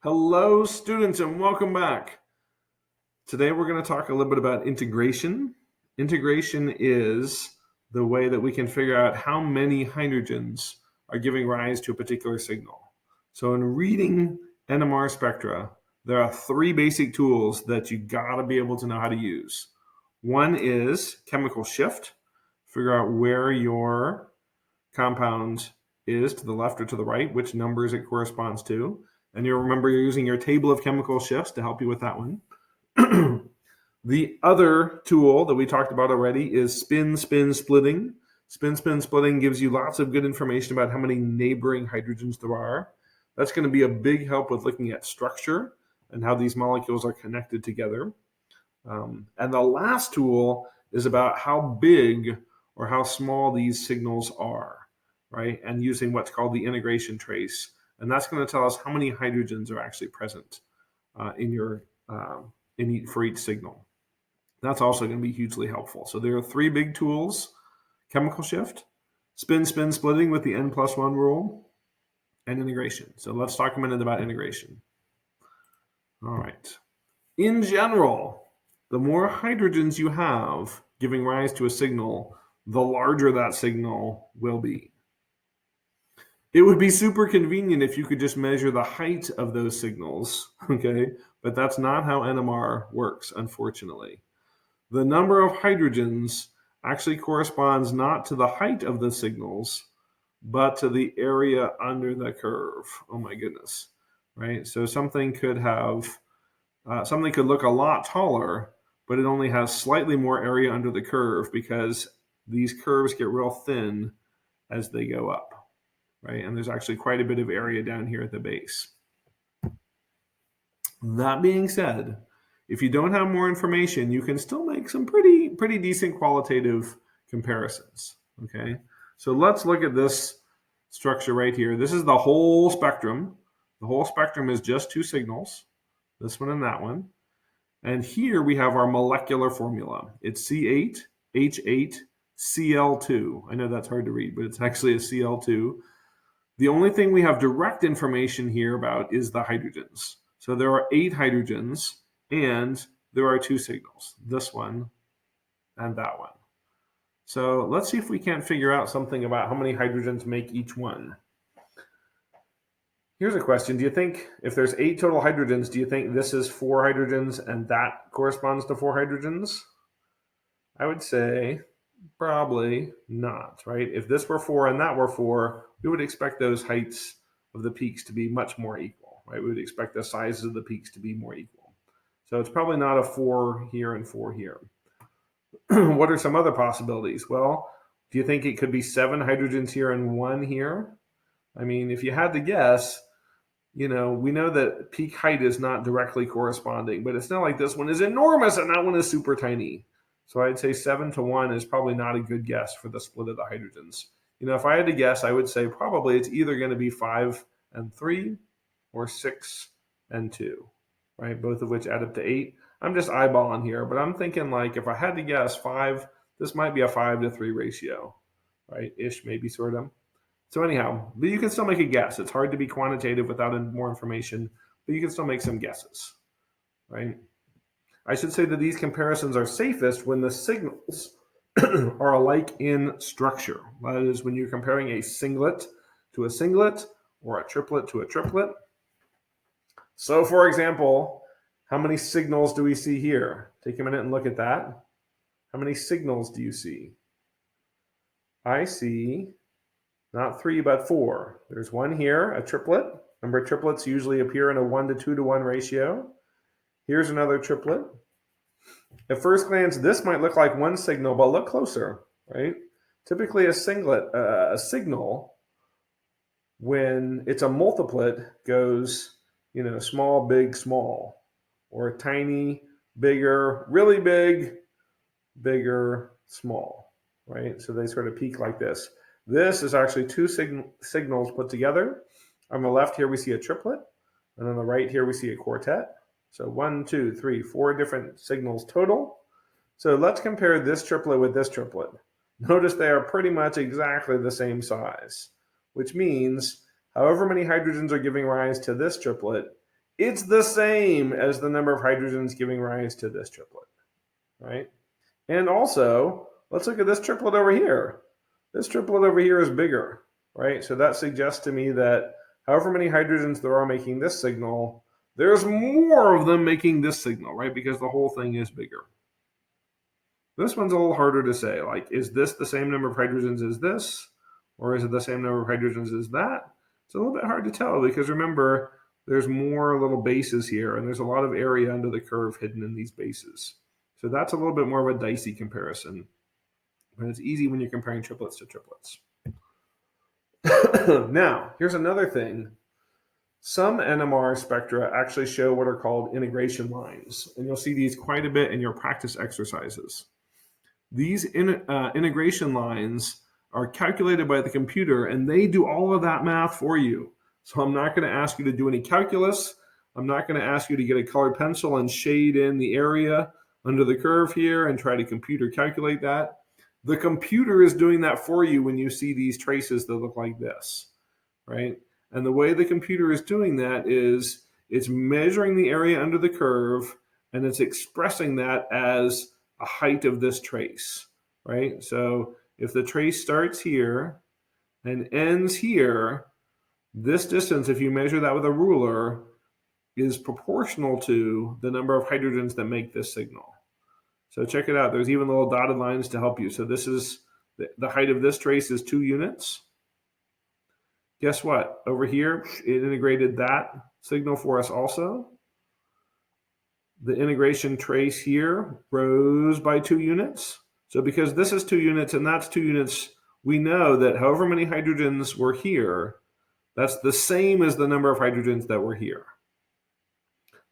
Hello, students, and welcome back. Today we're going to talk a little bit about integration. Integration is the way that we can figure out how many hydrogens are giving rise to a particular signal. So in reading NMR spectra, there are three basic tools that you got to be able to know how to use. One is chemical shift, figure out where your compound is to the left or to the right, which numbers it corresponds to. And you'll remember you're using your table of chemical shifts to help you with that one. The other tool that we talked about already is spin-spin splitting. Spin-spin splitting gives you lots of good information about how many neighboring hydrogens there are. That's going to be a big help with looking at structure and how these molecules are connected together. And the last tool is about how big or how small these signals are, right? And using what's called the integration trace. And that's going to tell us how many hydrogens are actually present for each signal. That's also going to be hugely helpful. So there are three big tools: chemical shift, spin-spin splitting with the n+1 rule, and integration. So let's talk a minute about integration. All right. In general, the more hydrogens you have giving rise to a signal, the larger that signal will be. It would be super convenient if you could just measure the height of those signals, okay? But that's not how NMR works, unfortunately. The number of hydrogens actually corresponds not to the height of the signals, but to the area under the curve. Oh my goodness, right? So something could look a lot taller, but it only has slightly more area under the curve because these curves get real thin as they go up. Right? And there's actually quite a bit of area down here at the base. That being said, if you don't have more information, you can still make some pretty decent qualitative comparisons. Okay, so let's look at this structure right here. This is the whole spectrum. The whole spectrum is just two signals, this one and that one. And here we have our molecular formula. It's C8H8Cl2. I know that's hard to read, but it's actually a Cl2. The only thing we have direct information here about is the hydrogens. So there are 8 hydrogens, and there are 2 signals, this one and that one. So let's see if we can't figure out something about how many hydrogens make each one. Here's a question. Do you think if there's 8 total hydrogens, do you think this is 4 hydrogens and that corresponds to 4 hydrogens? I would say probably not, right? If this were 4 and that were 4, we would expect those heights of the peaks to be much more equal, right? We would expect the sizes of the peaks to be more equal. So it's probably not a 4 here and 4 here. What are some other possibilities? Well, do you think it could be 7 hydrogens here and 1 here? I mean, if you had to guess, we know that peak height is not directly corresponding, but it's not like this one is enormous and that one is super tiny. So I'd say 7 to 1 is probably not a good guess for the split of the hydrogens. If I had to guess, I would say probably it's either going to be 5 and 3 or 6 and 2, right? Both of which add up to 8. I'm just eyeballing here, but I'm thinking like if I had to guess 5, this might be a 5 to 3 ratio, right? Ish, maybe sort of. So anyhow, but you can still make a guess. It's hard to be quantitative without more information, but you can still make some guesses, right? I should say that these comparisons are safest when the signals are alike in structure. That is, when you're comparing a singlet to a singlet or a triplet to a triplet. So, for example, how many signals do we see here? Take a minute and look at that. How many signals do you see? I see not 3, but 4. There's one here, a triplet. Remember, triplets usually appear in a 1 to 2 to 1 ratio. Here's another triplet. At first glance, this might look like one signal, but look closer, right? Typically a signal, when it's a multiplet, goes, small, big, small, or tiny, bigger, really big, bigger, small, right? So they sort of peak like this. This is actually 2 signals put together. On the left here, we see a triplet, and on the right here, we see a quartet. So 1, 2, 3, 4 different signals total. So let's compare this triplet with this triplet. Notice they are pretty much exactly the same size, which means however many hydrogens are giving rise to this triplet, it's the same as the number of hydrogens giving rise to this triplet, right? And also, let's look at this triplet over here. This triplet over here is bigger, right? So that suggests to me that however many hydrogens there are making this signal, there's more of them making this signal, right? Because the whole thing is bigger. This one's a little harder to say. Like, is this the same number of hydrogens as this? Or is it the same number of hydrogens as that? It's a little bit hard to tell because remember, there's more little bases here and there's a lot of area under the curve hidden in these bases. So that's a little bit more of a dicey comparison. But it's easy when you're comparing triplets to triplets. Now, here's another thing. Some NMR spectra actually show what are called integration lines. And you'll see these quite a bit in your practice exercises. These integration lines are calculated by the computer, and they do all of that math for you. So I'm not going to ask you to do any calculus. I'm not going to ask you to get a colored pencil and shade in the area under the curve here and try to computer calculate that. The computer is doing that for you when you see these traces that look like this, right? And the way the computer is doing that is it's measuring the area under the curve, and it's expressing that as a height of this trace, right? So if the trace starts here and ends here, this distance, if you measure that with a ruler, is proportional to the number of hydrogens that make this signal. So check it out. There's even little dotted lines to help you. So this is the height of this trace is 2 units. Guess what? Over here, it integrated that signal for us also. The integration trace here grows by 2 units. So because this is 2 units and that's 2 units, we know that however many hydrogens were here, that's the same as the number of hydrogens that were here.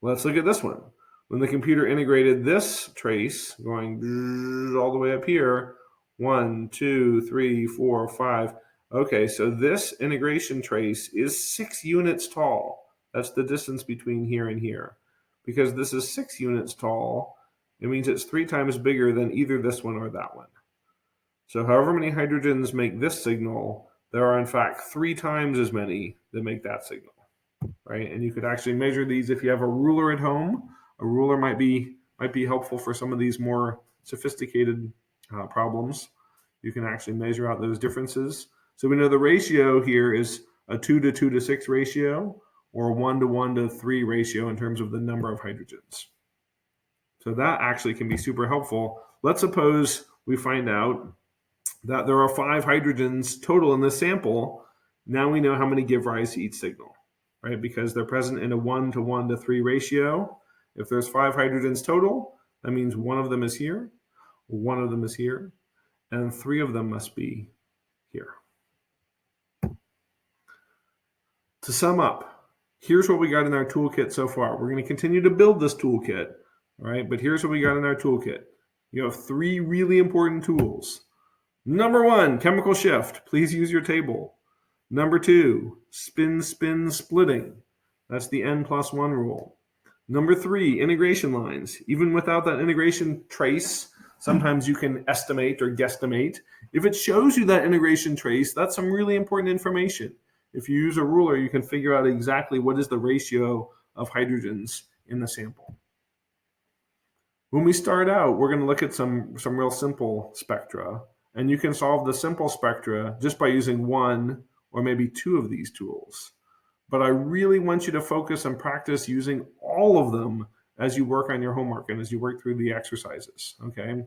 Let's look at this one. When the computer integrated this trace, going all the way up here, 1, 2, 3, 4, 5. Okay, so this integration trace is 6 units tall. That's the distance between here and here. Because this is 6 units tall, it means it's 3 times bigger than either this one or that one. So however many hydrogens make this signal, there are in fact 3 times as many that make that signal, right? And you could actually measure these if you have a ruler at home. A ruler might be helpful for some of these more sophisticated problems. You can actually measure out those differences. So we know the ratio here is a 2 to 2 to 6 ratio, or 1 to 1 to 3 ratio in terms of the number of hydrogens. So that actually can be super helpful. Let's suppose we find out that there are 5 hydrogens total in this sample. Now we know how many give rise to each signal, right? Because they're present in a 1 to 1 to 3 ratio. If there's 5 hydrogens total, that means 1 of them is here, 1 of them is here, and 3 of them must be here. To sum up, here's what we got in our toolkit so far. We're going to continue to build this toolkit, all right? But here's what we got in our toolkit. You have 3 really important tools. Number 1, chemical shift. Please use your table. Number 2, spin-spin splitting. That's the n+1 rule. Number 3, integration lines. Even without that integration trace, sometimes you can estimate or guesstimate. If it shows you that integration trace, that's some really important information. If you use a ruler, you can figure out exactly what is the ratio of hydrogens in the sample. When we start out, we're going to look at some real simple spectra, and you can solve the simple spectra just by using 1 or maybe 2 of these tools. But I really want you to focus and practice using all of them as you work on your homework and as you work through the exercises, okay?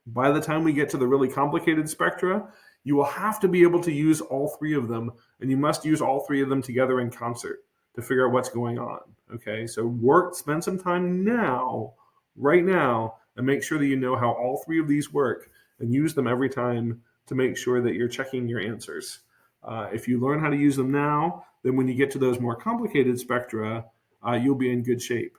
By the time we get to the really complicated spectra, you will have to be able to use all 3 of them, and you must use all 3 of them together in concert to figure out what's going on, okay? So spend some time now, right now, and make sure that you know how all 3 of these work and use them every time to make sure that you're checking your answers. If you learn how to use them now, then when you get to those more complicated spectra, you'll be in good shape.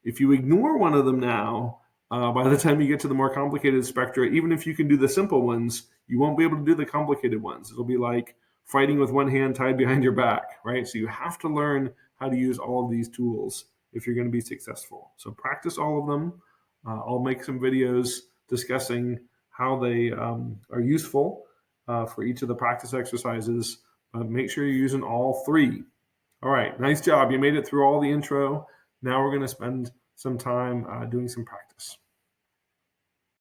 If you ignore one of them now, by the time you get to the more complicated spectra, even if you can do the simple ones, you won't be able to do the complicated ones. It'll be like fighting with one hand tied behind your back, right? So you have to learn how to use all of these tools if you're going to be successful. So practice all of them. I'll make some videos discussing how they are useful for each of the practice exercises. Make sure you're using all 3. All right, nice job. You made it through all the intro. Now we're going to spend some time doing some practice.